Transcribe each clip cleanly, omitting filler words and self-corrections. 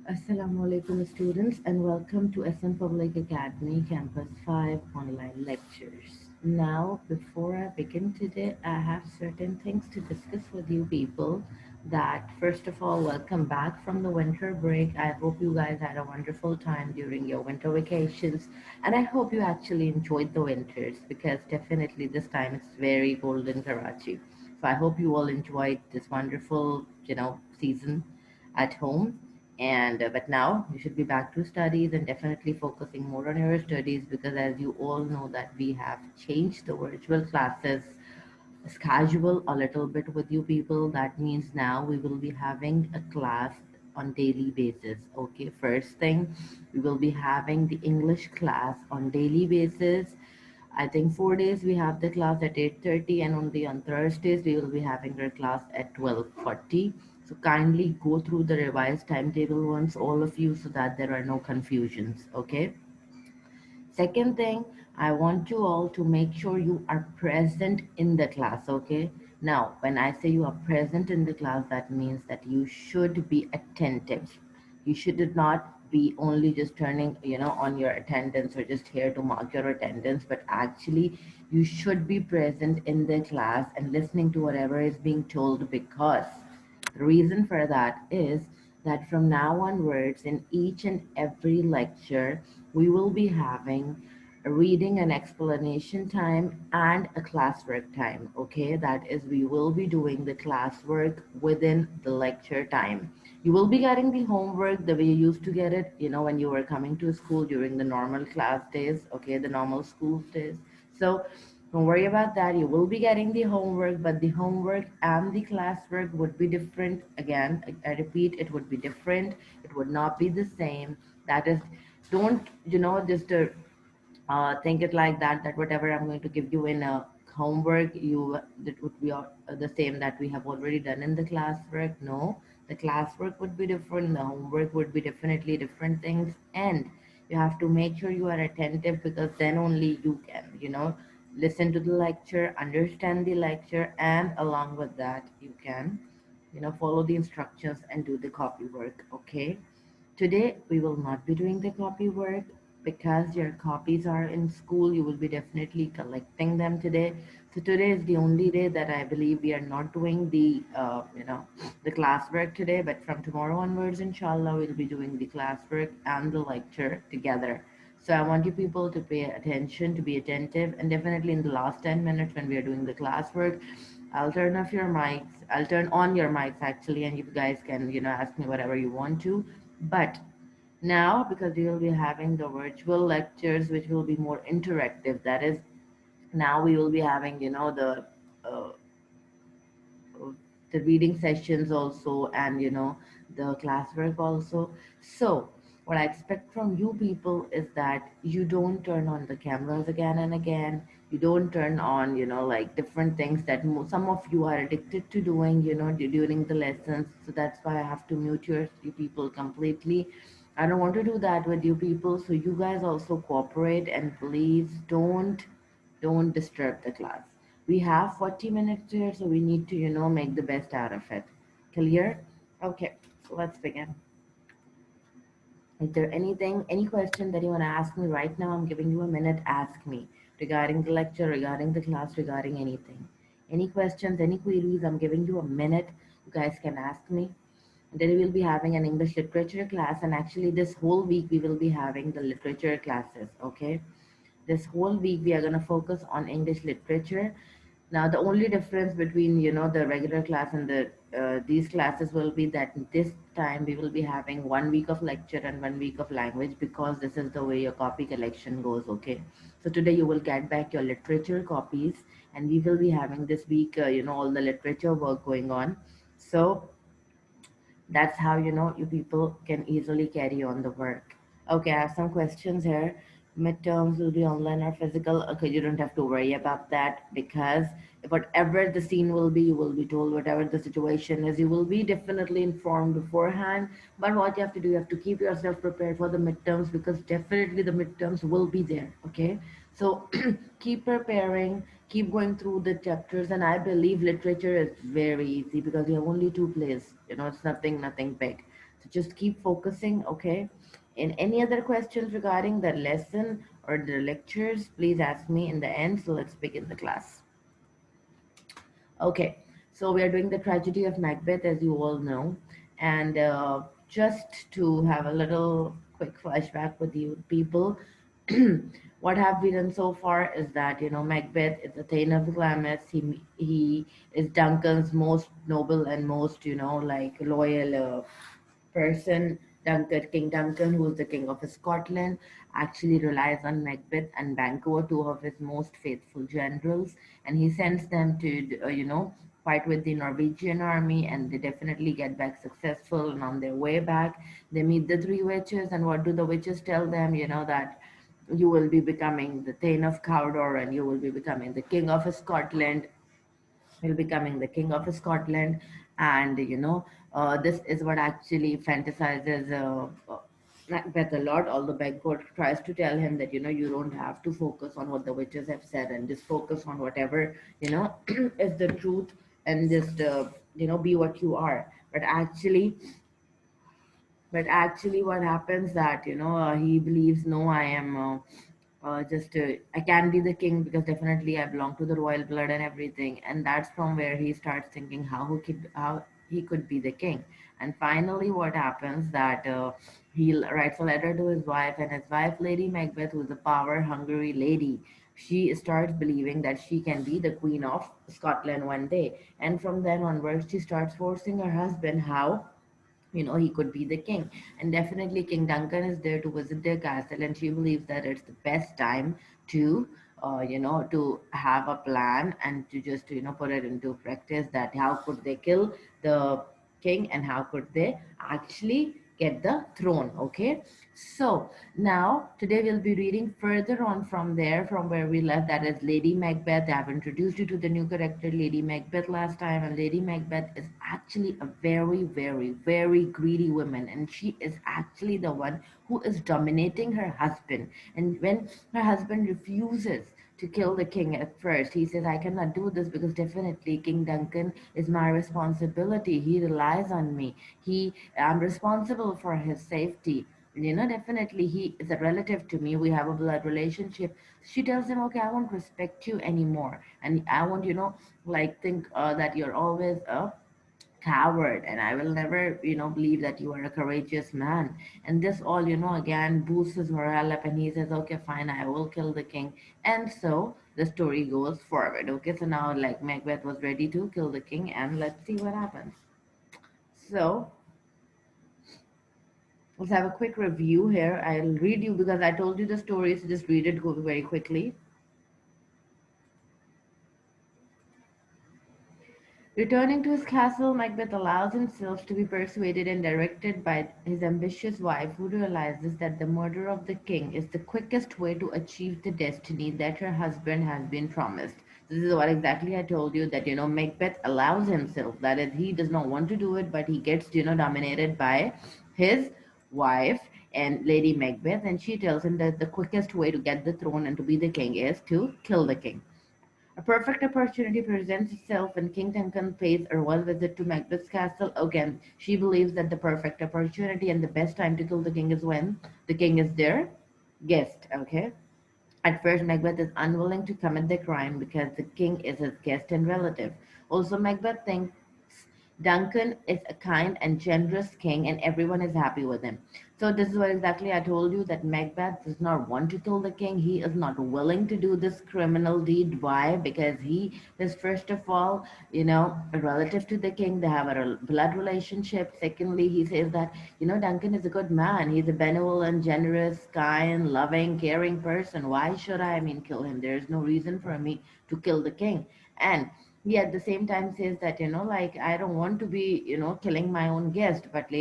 Assalamu alaikum students and welcome to SM Public Academy Campus 5 online lectures. Now, before I begin today, I have certain things to discuss with you people. That first of all, welcome back from the winter break. I hope you guys had a wonderful time during your winter vacations, and I hope you actually enjoyed the winters because definitely this time it's very cold in Karachi. So I hope you all enjoyed this wonderful, season at home. And but now you should be back to studies and definitely focusing more on your studies, because as you all know that we have changed the virtual classes schedule a little bit with you people. That means now we will be having a class on daily basis. Okay, first thing, we will be having the English class on daily basis. I think 4 days we have the class at 8:30, and only on Thursdays we will be having our class at 12:40. So kindly go through the revised timetable once, all of you, so that there are no confusions. Okay. Second thing, I want you all to make sure you are present in the class, okay? Now, when I say you are present in the class, that means that you should be attentive. You should not be only just turning, on your attendance or just here to mark your attendance, but actually you should be present in the class and listening to whatever is being told, because the reason for that is that from now onwards, in each and every lecture, we will be having a reading and explanation time and a classwork time. Okay, that is, we will be doing the classwork within the lecture time. You will be getting the homework the way you used to get it, when you were coming to school during the normal class days, okay, the normal school days. So don't worry about that. You will be getting the homework, but the homework and the classwork would be different. Again, I repeat, it would be different. It would not be the same. That is, don't, just think it like that, that whatever I'm going to give you in a homework, that would be the same that we have already done in the classwork. No, the classwork would be different. The homework would be definitely different things. And you have to make sure you are attentive, because then only you can, listen to the lecture, understand the lecture, and along with that, you can, follow the instructions and do the copy work. Okay. Today, we will not be doing the copy work because your copies are in school. You will be definitely collecting them today. So today is the only day that I believe we are not doing the classwork today. But from tomorrow onwards, inshallah, we'll be doing the classwork and the lecture together. So I want you people to pay attention, to be attentive, and definitely in the last 10 minutes when we are doing the classwork, I'll turn off your mics. I'll turn on your mics actually, and you guys can, ask me whatever you want to. But now, because we will be having the virtual lectures, which will be more interactive, that is, now we will be having, uh, the reading sessions also, and the classwork also. So what I expect from you people is that you don't turn on the cameras again and again. You don't turn on, like different things that some of you are addicted to doing, during the lessons. So that's why I have to mute you people completely. I don't want to do that with you people, so you guys also cooperate, and please don't disturb the class. We have 40 minutes here, so we need to, make the best out of it. Clear? Okay, so let's begin. Is there any question that you want to ask me right now? I'm giving you a minute. Ask me regarding the lecture, regarding the class, regarding anything. Any questions, any queries? I'm giving you a minute. You guys can ask me. And then we will be having an English literature class, and actually, this whole week we will be having the literature classes. Okay, this whole week we are going to focus on English literature. Now the only difference between, the regular class and the these classes will be that this time we will be having 1 week of lecture and 1 week of language, because this is the way your copy collection goes. Okay, so today you will get back your literature copies, and we will be having this week, all the literature work going on. So that's how, you people can easily carry on the work. Okay, I have some questions here. Midterms will be online or physical? Okay, you don't have to worry about that, because whatever the scene will be, you will be told. Whatever the situation is, you will be definitely informed beforehand. But what you have to do, you have to keep yourself prepared for the midterms, because definitely the midterms will be there. Okay, so keep preparing, keep going through the chapters, and I believe literature is very easy because you have only two plays. It's nothing big. So just keep focusing, okay? In any other questions regarding the lesson or the lectures, please ask me in the end. So let's begin the class. Okay, so we are doing the tragedy of Macbeth, as you all know, and just to have a little quick flashback with you people, what have we done so far is that Macbeth is the Thane of the Glamis. He is Duncan's most noble and most like loyal person. Duncan, King Duncan, who is the king of Scotland, actually relies on Macbeth and Banquo, two of his most faithful generals, and he sends them to, fight with the Norwegian army, and they definitely get back successful. And on their way back, they meet the three witches, and what do the witches tell them? That you will be becoming the Thane of Cawdor, and you will be becoming the king of Scotland, will becoming the king of Scotland. And this is what actually fantasizes Macbeth a lot. Although Banquo tries to tell him that you don't have to focus on what the witches have said and just focus on whatever is the truth, and just be what you are. But actually what happens that he believes, no, I am just I can be the king because definitely I belong to the royal blood and everything. And that's from where he starts thinking how he could be the king. And finally what happens that he writes a letter to his wife, and his wife, Lady Macbeth, who's a power hungry lady, she starts believing that she can be the queen of Scotland one day. And from then onwards she starts forcing her husband how he could be the king. And definitely King Duncan is there to visit their castle, and she believes that it's the best time to to have a plan and to just put it into practice, that how could they kill the king and how could they actually get the throne. Okay, so now today we'll be reading further on from there, from where we left, that is Lady Macbeth. I've introduced you to the new character Lady Macbeth last time, and Lady Macbeth is actually a very, very, very greedy woman, and she is actually the one who is dominating her husband. And when her husband refuses to kill the king at first, he says, I cannot do this because definitely King Duncan is my responsibility. He relies on me. I'm responsible for his safety. Definitely he is a relative to me. We have a blood relationship. She tells him, okay, I won't respect you anymore. And I won't, like think that you're always a coward, and I will never believe that you are a courageous man. And this all again boosts his morale up, and he says, okay, fine, I will kill the king. And so the story goes forward. Okay, so now like Macbeth was ready to kill the king, and let's see what happens. So let's have a quick review here. I'll read you because I told you the story, so just read it go very quickly. Returning to his castle, Macbeth allows himself to be persuaded and directed by his ambitious wife, who realizes that the murder of the king is the quickest way to achieve the destiny that her husband has been promised. This is what exactly I told you, that Macbeth allows himself, that is, he does not want to do it, but he gets dominated by his wife and Lady Macbeth, and she tells him that the quickest way to get the throne and to be the king is to kill the king. A perfect opportunity presents itself when King Duncan pays a royal visit to Macbeth's castle. Again, she believes that the perfect opportunity and the best time to kill the king is when the king is their guest. Okay. At first, Macbeth is unwilling to commit the crime because the king is his guest and relative. Also, Macbeth thinks Duncan is a kind and generous king, and everyone is happy with him. So, this is what exactly I told you, that Macbeth does not want to kill the king. He is not willing to do this criminal deed. Why? Because he is, first of all, a relative to the king. They have a blood relationship. Secondly, he says that, Duncan is a good man. He's a benevolent, generous, kind, loving, caring person. Why should I mean, kill him? There is no reason for me to kill the king. And he at the same time says that like, I don't want to be killing my own guest. But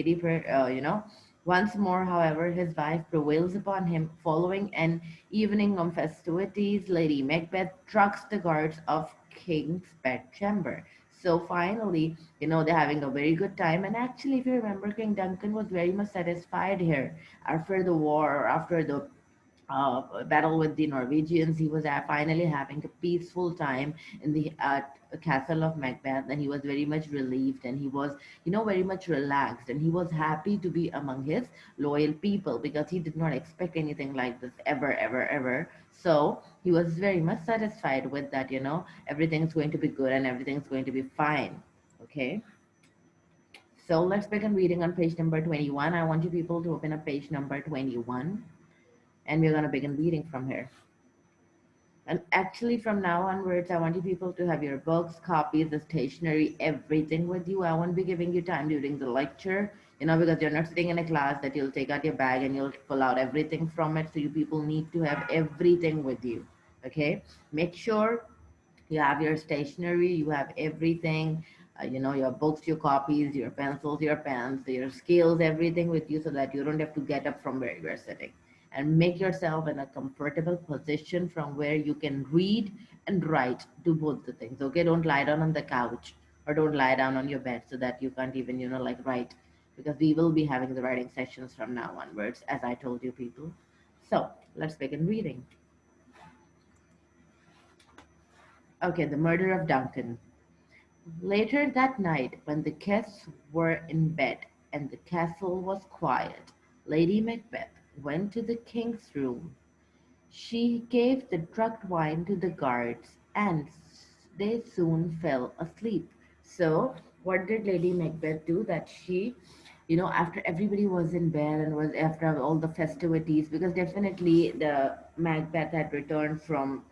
once more, however, his wife prevails upon him. Following an evening of festivities, Lady Macbeth trucks the guards of King's bedchamber. So finally, they're having a very good time. And actually, if you remember, King Duncan was very much satisfied here after the war, or after the battle with the Norwegians. He was finally having a peaceful time in the castle of Macbeth, and he was very much relieved, and he was, very much relaxed, and he was happy to be among his loyal people because he did not expect anything like this ever, ever, ever. So he was very much satisfied with that. Everything's going to be good and everything's going to be fine. Okay. So let's begin reading on page number 21. I want you people to open up page number 21, and we're going to begin reading from here. And actually, from now onwards, I want you people to have your books, copies, the stationery, everything with you. I won't be giving you time during the lecture, because you're not sitting in a class that you'll take out your bag and you'll pull out everything from it. So you people need to have everything with you. Okay? Make sure you have your stationery, you have everything, your books, your copies, your pencils, your pens, your scales, everything with you so that you don't have to get up from where you're sitting. And make yourself in a comfortable position from where you can read and write. Do both the things. Okay, don't lie down on the couch or don't lie down on your bed so that you can't even, like write, because we will be having the writing sessions from now onwards, as I told you people. So let's begin reading. Okay, the murder of Duncan. Later that night, when the guests were in bed and the castle was quiet, Lady Macbeth went to the king's room. She gave the drugged wine to the guards, and they soon fell asleep. So, what did Lady Macbeth do? That she, after everybody was in bed and was after all the festivities, because definitely the Macbeth had returned from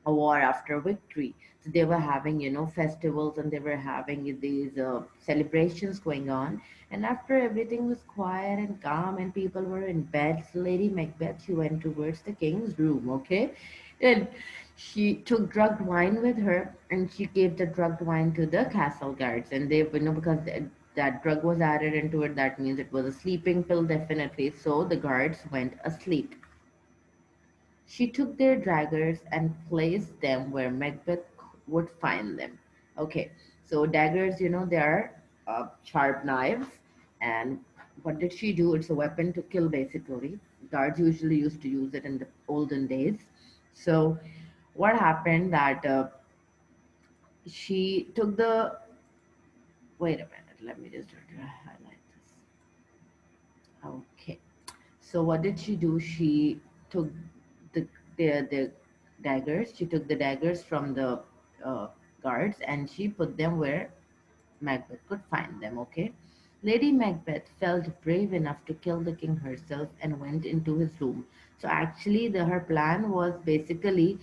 a war after victory. So they were having, festivals, and they were having these celebrations going on. And after everything was quiet and calm and people were in bed, so Lady Macbeth, she went towards the king's room, okay? And she took drugged wine with her and she gave the drugged wine to the castle guards. And they, because that drug was added into it, that means it was a sleeping pill, definitely. So the guards went asleep. She took their daggers and placed them where Macbeth would find them. Okay, so daggers, they are sharp knives. And what did she do? It's a weapon to kill, basically. Guards usually used to use it in the olden days. So, what happened that she took the. Wait a minute, let me just highlight this. Okay. So what did she do? She took the the daggers. She took the daggers from the guards and she put them where Macbeth could find them. Okay. Lady Macbeth felt brave enough to kill the king herself and went into his room. So actually, her plan was basically,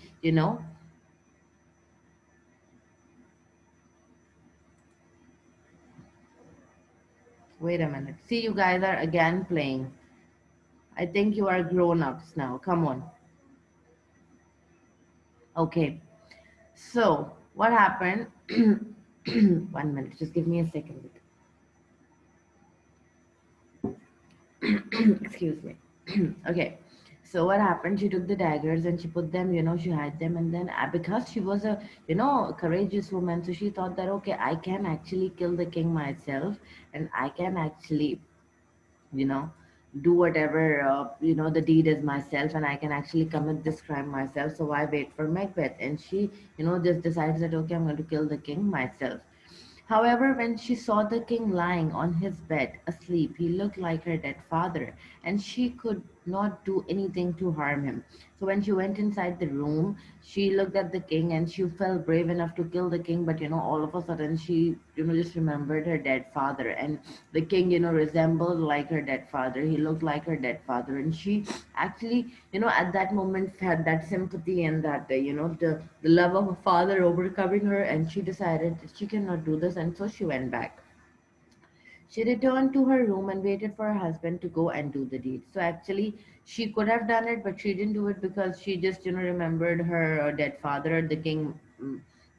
wait a minute. See, you guys are again playing. I think you are grown ups now. Come on. Okay. So what happened? 1 minute. Just give me a second. Excuse me. Okay. So what happened? She took the daggers and she put them, she hid them, and then because she was a, courageous woman, so she thought that okay, I can actually kill the king myself, and I can actually, you know, do whatever, the deed is myself, and I can actually commit this crime myself. So why wait for Macbeth? And she, just decides that okay, I'm going to kill the king myself. However, when she saw the king lying on his bed asleep, he looked like her dead father, and she could not do anything to harm him. So when she went inside the room, she looked at the king and she felt brave enough to kill the king, but all of a sudden she, just remembered her dead father, and the king, resembled like her dead father. He looked like her dead father, and she actually, at that moment had that sympathy and that, the love of a father overcoming her, and she decided that she cannot do this, and so she went back. She returned to her room and waited for her husband to go and do the deed. So actually, she could have done it, but she didn't do it because she just, remembered her dead father. The king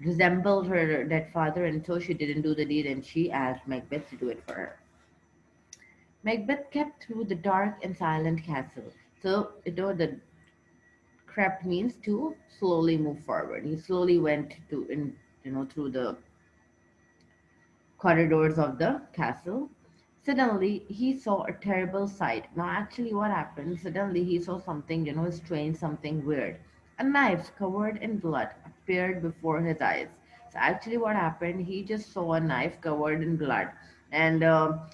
resembled her dead father, and so she didn't do the deed, and she asked Macbeth to do it for her. Macbeth kept through the dark and silent castle. So, the crept means to slowly move forward. He slowly went through the corridors of the castle. Suddenly, he saw a terrible sight. Now, actually, what happened? Suddenly, he saw something, strange, something weird. A knife covered in blood appeared before his eyes. So, actually, what happened? He just saw a knife covered in blood. And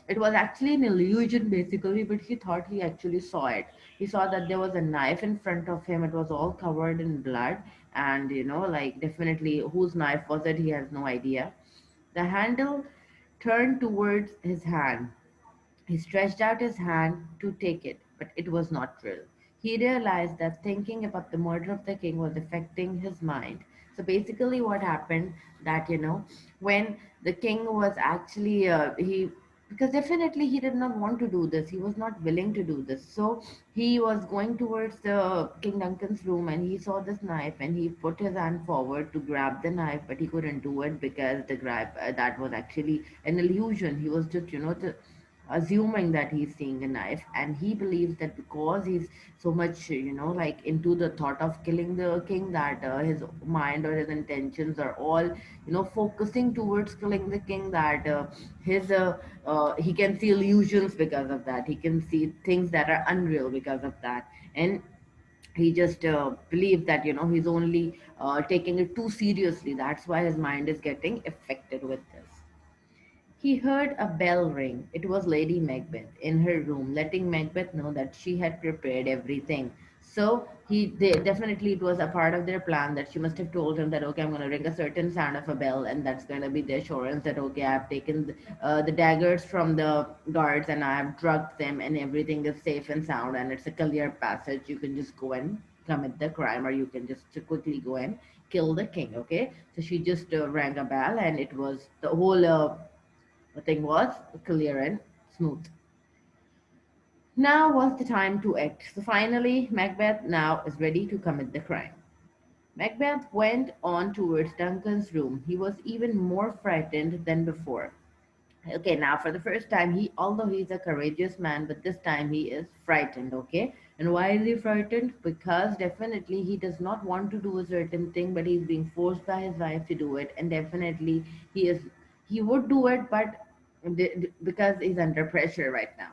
it was actually an illusion, basically, but he thought he actually saw it. He saw that there was a knife in front of him. It was all covered in blood. And, definitely whose knife was it? He has no idea. The handle turned towards his hand. He stretched out his hand to take it, but it was not real. He realized that thinking about the murder of the king was affecting his mind. So basically, what happened that when the king was actually he because definitely he did not want to do this. He was not willing to do this. So he was going towards the King Duncan's room and he saw this knife and he put his hand forward to grab the knife, but he couldn't do it because the grab that was actually an illusion. He was just assuming that he's seeing a knife, and he believes that because he's so much like into the thought of killing the king, that his mind or his intentions are all focusing towards killing the king, that his he can see illusions because of that, he can see things that are unreal because of that. And he just believes that he's only taking it too seriously, that's why his mind is getting affected with this. He heard a bell ring. It was Lady Macbeth in her room, letting Macbeth know that she had prepared everything. So definitely it was a part of their plan that she must have told him that, okay, I'm going to ring a certain sound of a bell, and that's going to be the assurance that, okay, I've taken the daggers from the guards and I've drugged them and everything is safe and sound and it's a clear passage. You can just go and commit the crime, or you can just quickly go and kill the king. Okay, so she just rang a bell, and it was the whole the thing was clear and smooth. Now was the time to act. So finally, Macbeth now is ready to commit the crime. Macbeth went on towards Duncan's room. He was even more frightened than before. Okay, now for the first time, although he's a courageous man, but this time he is frightened, okay? And why is he frightened? Because definitely he does not want to do a certain thing, but he's being forced by his wife to do it. And definitely he would do it, but because he's under pressure right now.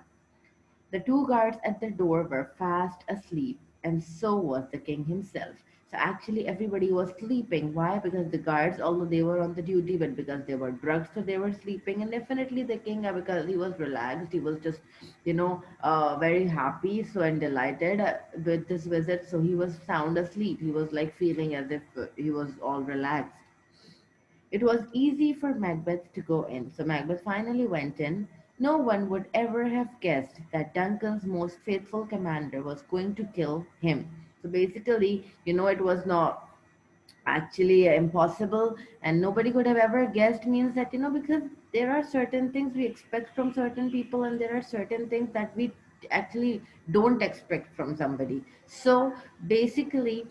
The two guards at the door were fast asleep, and so was the king himself. So actually, everybody was sleeping. Why? Because the guards, although they were on the duty, but because they were drugged, so they were sleeping. And definitely the king, because he was relaxed, he was just, very happy, so and delighted with this visit. So he was sound asleep. He was like feeling as if he was all relaxed. It was easy for Macbeth to go in, so Macbeth finally went in. No one would ever have guessed that Duncan's most faithful commander was going to kill him. So basically, it was not actually impossible, and nobody could have ever guessed means that, because there are certain things we expect from certain people, and there are certain things that we actually don't expect from somebody. So basically,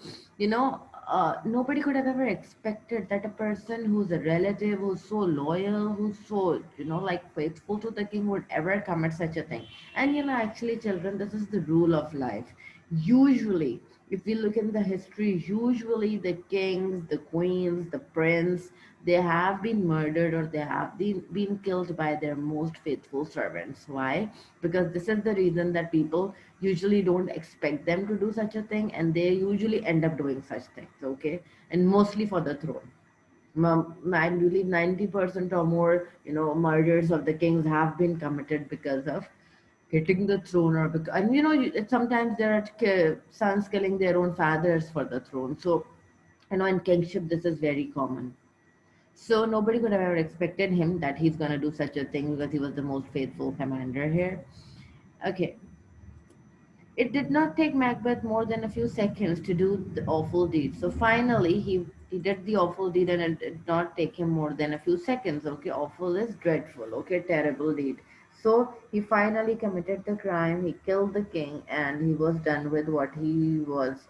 nobody could have ever expected that a person who's a relative, who's so loyal, who's so like faithful to the king, would ever commit such a thing. And actually, children, this is the rule of life. Usually, if we look in the history, usually the kings, the queens, the prince, they have been murdered, or they have been killed by their most faithful servants. Why? Because this is the reason that people usually don't expect them to do such a thing, and they usually end up doing such things. Okay, and mostly for the throne. I believe 90% or more, murders of the kings have been committed because of getting the throne, or because, and sometimes there are sons killing their own fathers for the throne. So in kingship this is very common. So nobody could have ever expected him that he's going to do such a thing, because he was the most faithful commander here. Okay, it did not take Macbeth more than a few seconds to do the awful deed. So finally, he did the awful deed, and it did not take him more than a few seconds. Okay, awful is dreadful. Okay, terrible deed. So he finally committed the crime. He killed the king, and he was done with what he was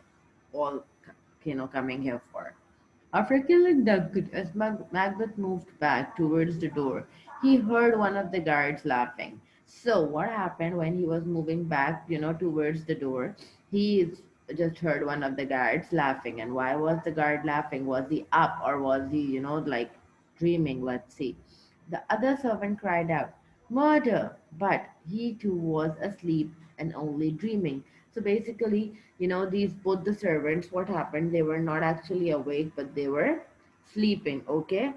all, coming here for. After killing Duncan, as Macbeth moved back towards the door, he heard one of the guards laughing. So, what happened when he was moving back, towards the door? He just heard one of the guards laughing. And why was the guard laughing? Was he up, or was he, like dreaming? Let's see. The other servant cried out, "Murder!" but he too was asleep and only dreaming. So basically, these both the servants, what happened? They were not actually awake, but they were sleeping. Okay,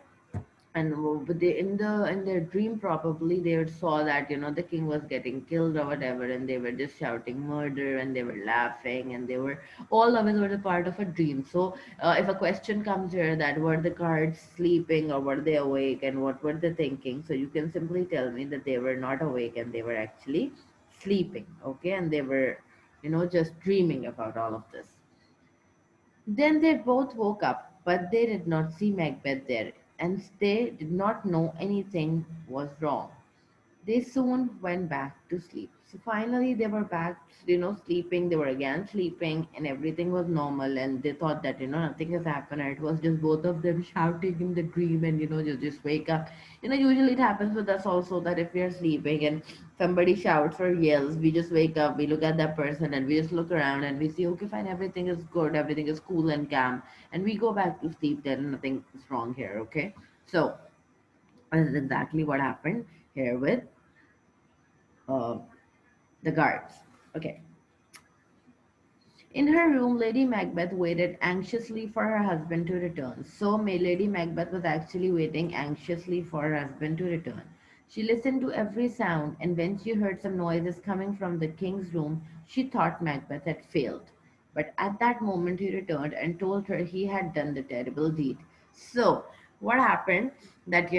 and but they in their dream probably they saw that the king was getting killed or whatever, and they were just shouting murder, and they were laughing, and they were all of it were a part of a dream. So if a question comes here that were the guards sleeping or were they awake and what were they thinking, so you can simply tell me that they were not awake and they were actually sleeping. Okay, and they were just dreaming about all of this. Then they both woke up, but they did not see Macbeth there, and they did not know anything was wrong. They soon went back to sleep. So finally, they were back, sleeping. They were again sleeping, and everything was normal. And they thought that, nothing has happened. And it was just both of them shouting in the dream, and, just wake up. Usually it happens with us also that if we are sleeping and somebody shouts or yells, we just wake up, we look at that person, and we just look around and we see, okay, fine, everything is good, everything is cool and calm. And we go back to sleep, then nothing is wrong here, okay? So, this is exactly what happened here with uh, the guards. Okay. In her room, Lady Macbeth waited anxiously for her husband to return. So, Lady Macbeth was actually waiting anxiously for her husband to return. She listened to every sound, and when she heard some noises coming from the king's room, she thought Macbeth had failed. But at that moment, he returned and told her he had done the terrible deed. So, what happened? That,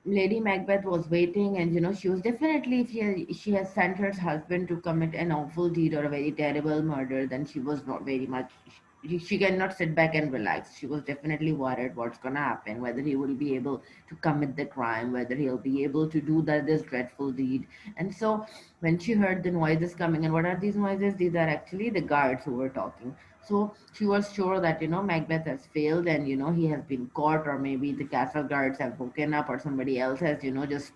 Lady Macbeth was waiting, and she was definitely, if she has sent her husband to commit an awful deed or a very terrible murder, then she was not very much. She cannot sit back and relax. She was definitely worried what's gonna happen, whether he will be able to commit the crime, whether he'll be able to do this dreadful deed. And so, when she heard the noises coming, and what are these noises? These are actually the guards who were talking. So she was sure that Macbeth has failed, and he has been caught, or maybe the castle guards have woken up, or somebody else has just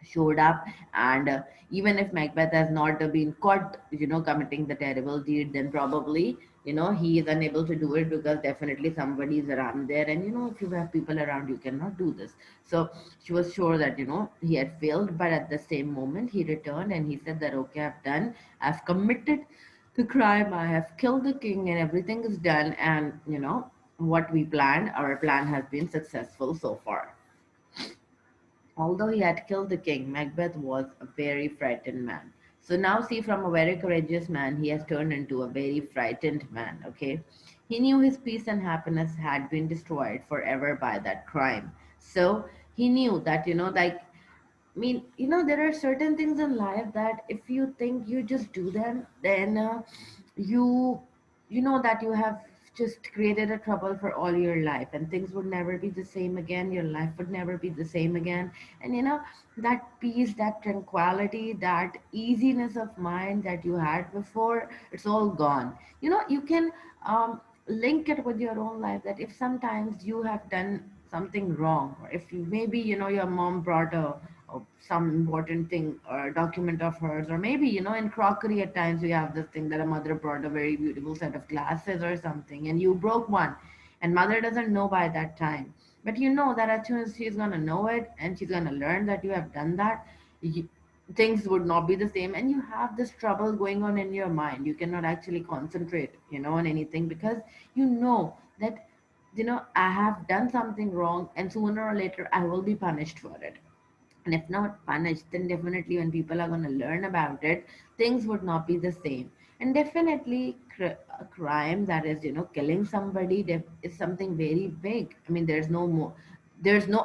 showed up. And even if Macbeth has not been caught committing the terrible deed, then probably he is unable to do it, because definitely somebody is around there, and if you have people around, you cannot do this. So she was sure that he had failed, but at the same moment he returned and he said that, okay, I've committed the crime, I have killed the king, and everything is done, and what we planned, our plan has been successful so far. Although he had killed the king, Macbeth was a very frightened man. So now, see, from a very courageous man, he has turned into a very frightened man, okay? He knew his peace and happiness had been destroyed forever by that crime. So he knew that, like, there are certain things in life that if you think you just do them, then you that you have just created a trouble for all your life, and things would never be the same again. Your life would never be the same again. And that peace, that tranquility, that easiness of mind that you had before, it's all gone. You can link it with your own life, that if sometimes you have done something wrong, or if you maybe your mom brought some important thing or a document of hers, or maybe in crockery at times we have this thing that a mother brought a very beautiful set of glasses or something, and you broke one, and mother doesn't know by that time, but you know that as soon as she's going to know it and she's going to learn that you have done that, you, things would not be the same, and you have this trouble going on in your mind. You cannot actually concentrate on anything, because that I have done something wrong, and sooner or later I will be punished for it. And if not punished, then definitely when people are going to learn about it, things would not be the same. And definitely a crime that is killing somebody is something very big. I mean, there's no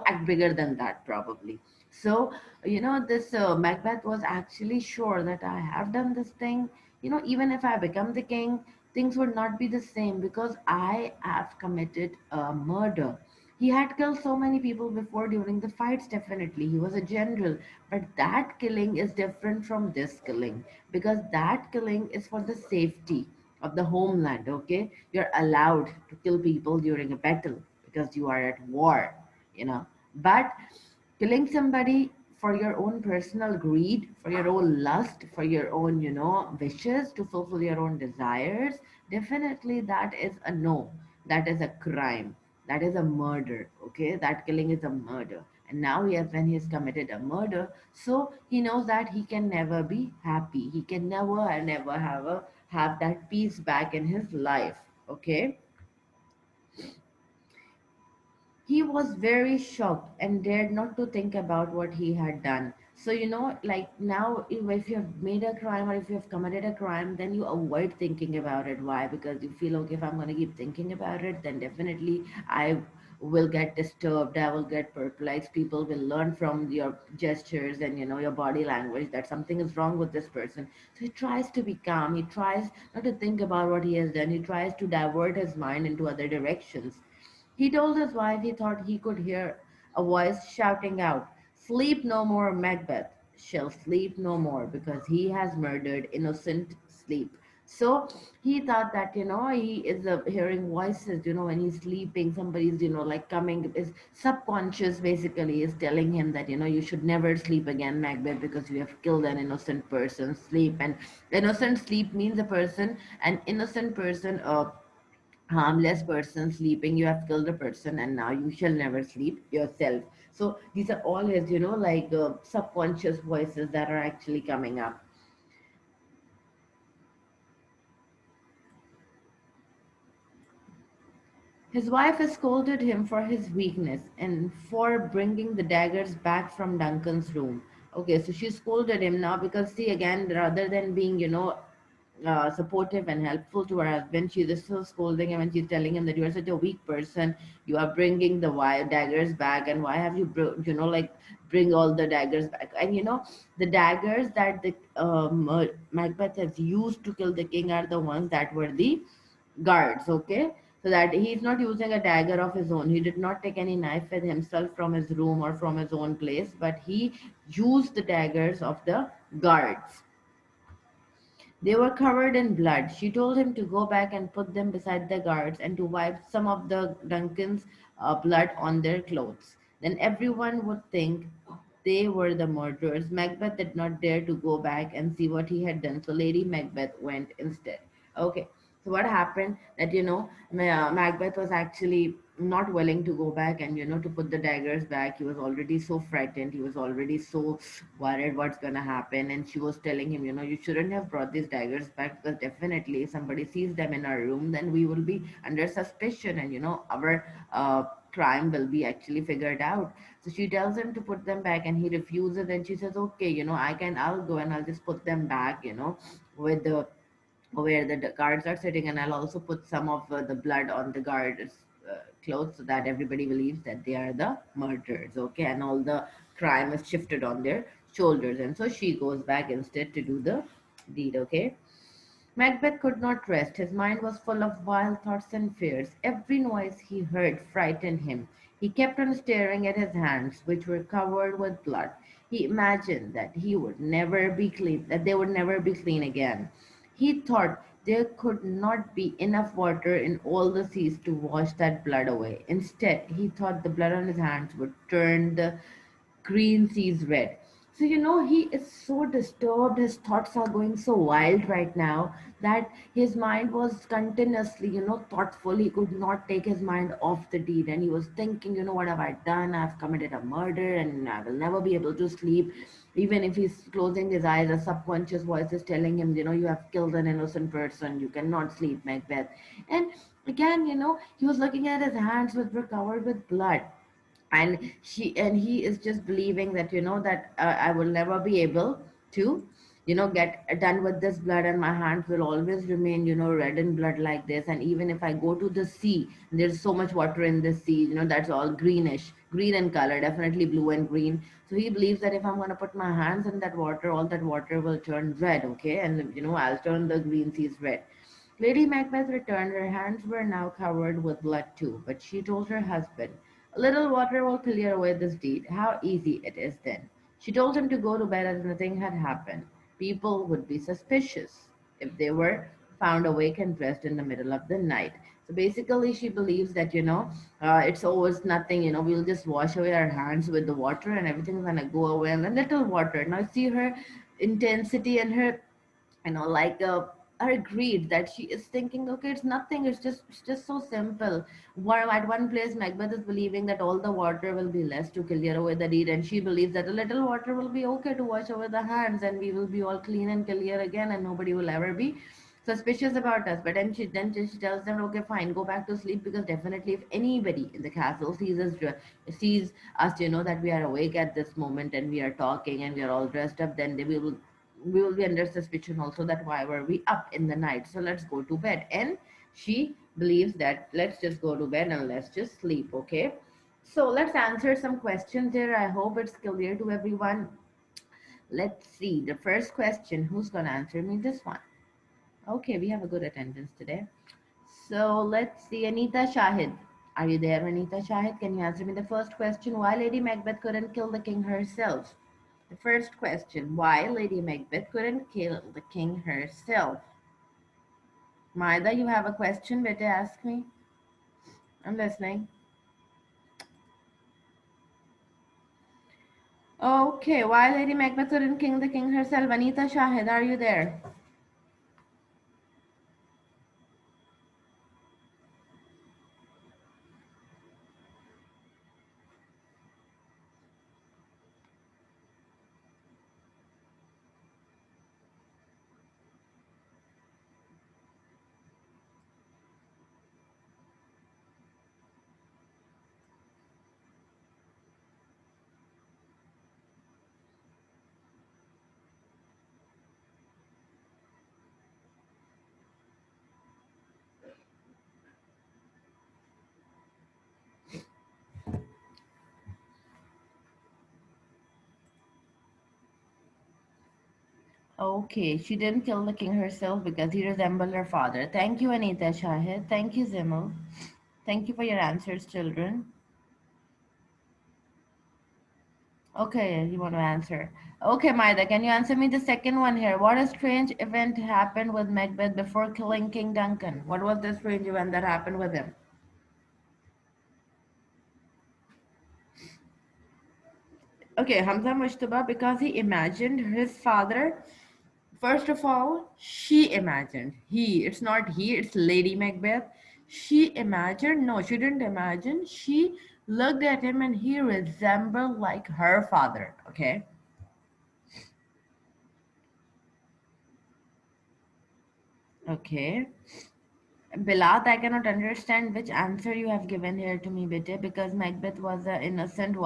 act bigger than that probably. So this Macbeth was actually sure that I have done this thing. Even if I become the king, things would not be the same, because I have committed a murder. He had killed so many people before during the fights, definitely. He was a general. But that killing is different from this killing, because that killing is for the safety of the homeland, okay? You're allowed to kill people during a battle because you are at war, But killing somebody for your own personal greed, for your own lust, for your own, wishes, to fulfill your own desires, definitely that is a no. That is a crime. That is a murder. Okay, that killing is a murder. And now he has, when he has committed a murder, so he knows that he can never be happy. He can never and never have that peace back in his life. Okay. He was very shocked and dared not to think about what he had done. So, like now, if you have made a crime or if you have committed a crime, then you avoid thinking about it. Why? Because you feel, okay, if I'm going to keep thinking about it, then definitely I will get disturbed. I will get perplexed. People will learn from your gestures and, your body language that something is wrong with this person. So he tries to be calm. He tries not to think about what he has done. He tries to divert his mind into other directions. He told his wife he thought he could hear a voice shouting out, "Sleep no more, Macbeth shall sleep no more because he has murdered innocent sleep." So he thought that, he is hearing voices, when he's sleeping, somebody's, like coming, his subconscious basically is telling him that, you should never sleep again, Macbeth, because you have killed an innocent person. Sleep, and innocent sleep means an innocent person, harmless person sleeping. You have killed a person and now you shall never sleep yourself. So these are all his, like subconscious voices that are actually coming up. His wife has scolded him for his weakness and for bringing the daggers back from Duncan's room. Okay, so she scolded him now because, see, again, rather than being, supportive and helpful to her husband, she's just so scolding him and she's telling him that you are such a weak person. You are bringing the daggers back, and why have you, like bring all the daggers back? And the daggers that the Macbeth has used to kill the king are the ones that were the guards. Okay, so that he's not using a dagger of his own. He did not take any knife with himself from his room or from his own place, but he used the daggers of the guards. They were covered in blood. She told him to go back and put them beside the guards and to wipe some of the Duncan's blood on their clothes. Then everyone would think they were the murderers. Macbeth did not dare to go back and see what he had done, so Lady Macbeth went instead. Okay, so what happened that, Macbeth was actually not willing to go back and, to put the daggers back. He was already so frightened. He was already so worried what's going to happen. And she was telling him, you shouldn't have brought these daggers back because definitely if somebody sees them in our room, then we will be under suspicion and, our crime will be actually figured out. So she tells him to put them back and he refuses. And she says, okay, I'll go and I'll just put them back, with the where the guards are sitting, and I'll also put some of the blood on the guards' clothes so that everybody believes that they are the murderers. Okay, and all the crime is shifted on their shoulders, and so she goes back instead to do the deed. Okay. Macbeth could not rest. His mind was full of wild thoughts and fears. Every noise he heard frightened him. He kept on staring at his hands, which were covered with blood. He imagined that he would never be clean, that they would never be clean again. He thought there could not be enough water in all the seas to wash that blood away. Instead, he thought the blood on his hands would turn the green sees red. So, he is so disturbed. His thoughts are going so wild right now that his mind was continuously, thoughtful. He could not take his mind off the deed. And he was thinking, what have I done? I've committed a murder and I will never be able to sleep. Even if he's closing his eyes, a subconscious voice is telling him, you have killed an innocent person. You cannot sleep, Macbeth. And again, he was looking at his hands, which were covered with blood, and he is just believing that, that I will never be able to, get done with this blood, and my hands will always remain, red in blood like this. And even if I go to the sea, there's so much water in the sea, that's all green in color, definitely blue and green. So he believes that if I'm going to put my hands in that water, all that water will turn red. Okay, and I'll turn the green seas red. Lady Macbeth returned. Her hands were now covered with blood too, but she told her husband, "A little water will clear away this deed. How easy it is then." She told him to go to bed as nothing had happened. People would be suspicious if they were found awake and dressed in the middle of the night. So basically, she believes that, it's always nothing, we'll just wash away our hands with the water and everything's gonna go away. And a little water. Now, see her intensity and her, like, are greed that she is thinking, okay, it's nothing, it's just so simple. At one place, Macbeth is believing that all the water will be less to clear away the deed, and she believes that a little water will be okay to wash over the hands, and we will be all clean and clear again, and nobody will ever be suspicious about us. But then she tells them, okay, fine, go back to sleep, because definitely if anybody in the castle sees us, that we are awake at this moment and we are talking and we are all dressed up, then we will be under suspicion also, that why were we up in the night, so let's go to bed. And she believes that let's just go to bed and let's just sleep. Okay, so let's answer some questions here. I hope it's clear to everyone. Let's see the first question. Who's gonna answer me this one? Okay, we have a good attendance today. So let's see, Anita Shahid. Are you there, Anita Shahid? Can you answer me the first question? Why Lady Macbeth couldn't kill the king herself? The first question, why Lady Macbeth couldn't kill the king herself? Maida, you have a question? Better ask me. I'm listening. Okay, why Lady Macbeth couldn't kill the king herself? Anita Shahid, are you there? Okay, she didn't kill the king herself because he resembled her father. Thank you, Anita Shahid. Thank you, Zimel. Thank you for your answers, children. Okay, you want to answer. Okay, Maida, can you answer me the second one here? What a strange event happened with Macbeth before killing King Duncan? What was the strange event that happened with him? Okay, Hamza Mushtaba, because he imagined his father. First of all, she imagined. It's not he, it's Lady Macbeth. She imagined, no, she didn't imagine. She looked at him and he resembled like her father. Okay. Okay. Bilat, I cannot understand which answer you have given here to me, Bete, because Macbeth was an innocent,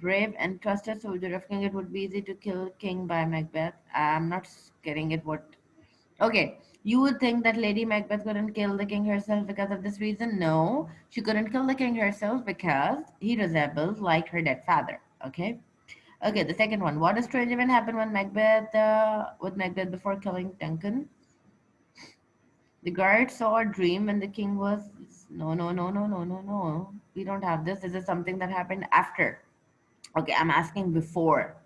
brave and trusted soldier of king. It would be easy to kill king by Macbeth. I'm not getting it. What? Okay, you would think that Lady Macbeth couldn't kill the king herself because of this reason. No, she couldn't kill the king herself because he resembles like her dead father. Okay. Okay, the second one. What a strange event happened with Macbeth before killing Duncan? The guard saw a dream when the king was. No, no, no, no, no, no, no. We don't have this. This is something that happened after. Okay, I'm asking before.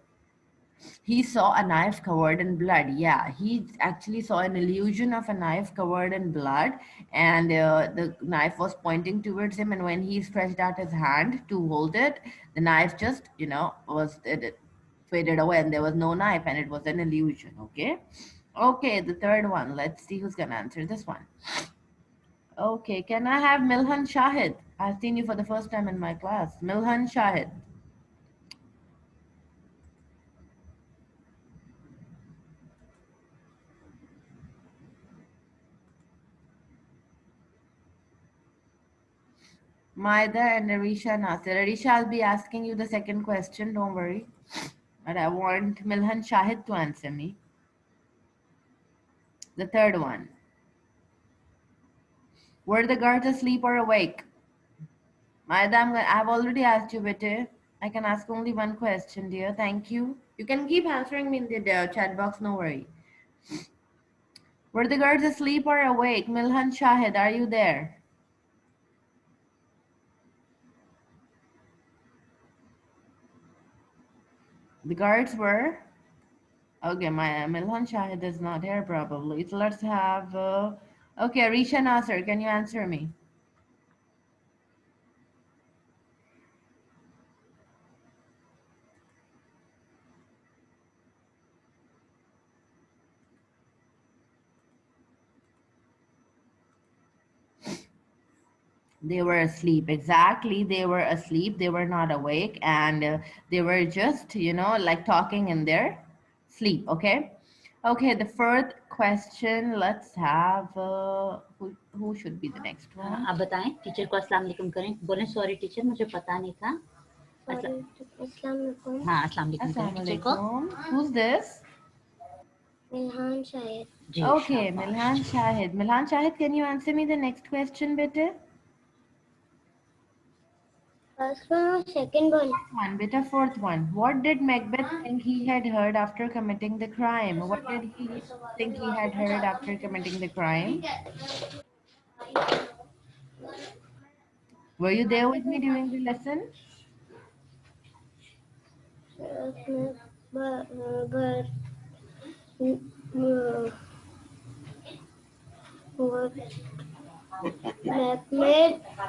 He saw a knife covered in blood. Yeah, he actually saw an illusion of a knife covered in blood, and the knife was pointing towards him. And when he stretched out his hand to hold it, the knife just, it faded away, and there was no knife, and it was an illusion. Okay. Okay, the third one. Let's see who's gonna answer this one. Okay, can I have Milhan Shahid? I've seen you for the first time in my class. Milhan Shahid. Maida and Arisha Nasir. Arisha, I'll be asking you the second question, don't worry. But I want Milhan Shahid to answer me. The third one. Were the guards asleep or awake? Maida, I've already asked you, Bete. I can ask only one question, dear. Thank you. You can keep answering me in the chat box, no worry. Were the guards asleep or awake? Milhan Shahid, are you there? The guards were. Okay, my Milhan Shahid is not here probably. So let's have. Okay, Risha Nasser, can you answer me? They were asleep. Exactly. They were asleep. They were not awake. And they were just, like talking in their sleep. Okay. Okay. The fourth question. Let's have, who should be the next हाँ, one? आप बताएं teacher को अस्सलाम वालेकुम करें, बोलें sorry teacher मुझे पता नहीं था। अस्सलाम वालेकुम। हाँ अस्सलाम वालेकुम करें Assalamu टीचर को। alaikum. Who's this? Milhan Shahid. Ji Okay. शाबाश Milhan ji. Shahid. Milhan Shahid, can you answer me the next question, beta? First one और second one. One, beta, fourth one. What did Macbeth think he had heard after committing the crime? What did he think he had heard after committing the crime? Were you there with me during the lesson? but what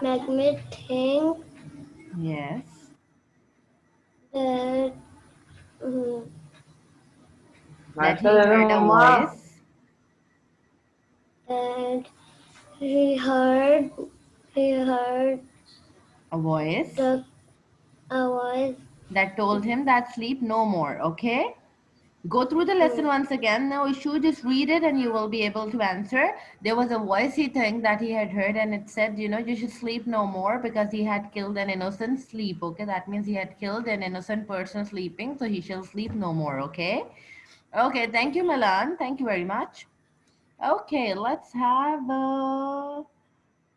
Macbeth think Yes. that uh, That he heard a voice. that he heard A voice the a voice. that told him that sleep no more. Okay? Go through the lesson Hmm. once again. No issue. Just read it and you will be able to answer. There was a voice he think that he had heard and it said, you should sleep no more because he had killed an innocent sleep. Okay? That means he had killed an innocent person sleeping. So he shall sleep no more. Okay? Okay. Thank you, Milan. Thank you very much. Okay. Let's have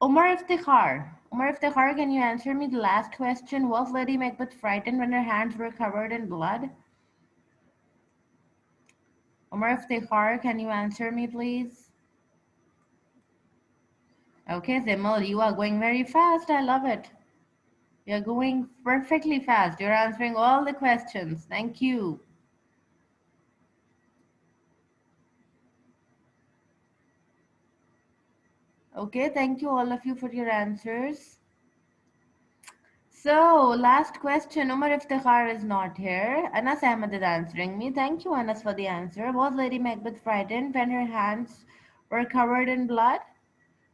Umar Iftikhar. Umar Iftikhar, can you answer me the last question? Was Lady Macbeth frightened when her hands were covered in blood? Umar Iftikhar, can you answer me, please? Okay, Zimal, you are going very fast. I love it. You're going perfectly fast. You're answering all the questions. Thank you. Okay, thank you all of you for your answers. So, last question. Umar Iftikhar is not here. Anas Ahmed is answering me. Thank you, Anas, for the answer. Was Lady Macbeth frightened when her hands were covered in blood?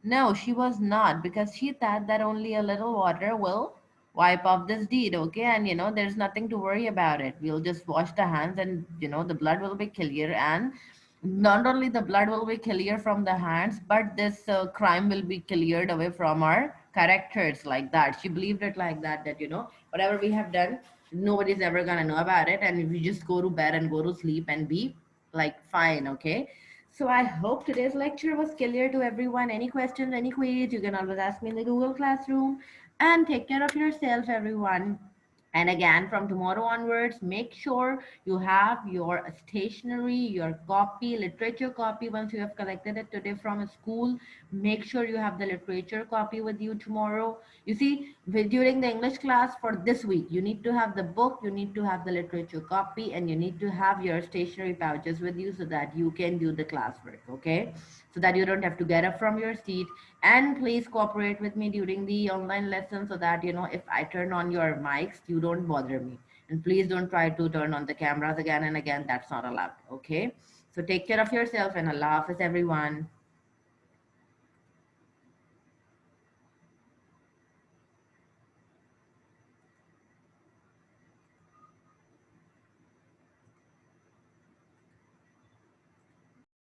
No, she was not because she thought that only a little water will wipe off this deed, okay? And there's nothing to worry about it. We'll just wash the hands and the blood will be clear. And not only the blood will be clear from the hands, but this crime will be cleared away from our characters like that. She believed it like that, that whatever we have done, nobody's ever gonna know about it. And if we just go to bed and go to sleep and be like fine, okay? So I hope today's lecture was clear to everyone. Any questions, any queries, you can always ask me in the Google Classroom. And take care of yourself, everyone. And again, from tomorrow onwards, make sure you have your stationery, your copy, literature copy. Once you have collected it today from a school, make sure you have the literature copy with you tomorrow. You see, during the English class for this week, you need to have the book, you need to have the literature copy, and you need to have your stationery pouches with you so that you can do the classwork, okay? So that you don't have to get up from your seat. And please cooperate with me during the online lesson so that, if I turn on your mics, you don't bother me. And please don't try to turn on the cameras again and again. That's not allowed, okay? So take care of yourself and Allah Hafiz, everyone.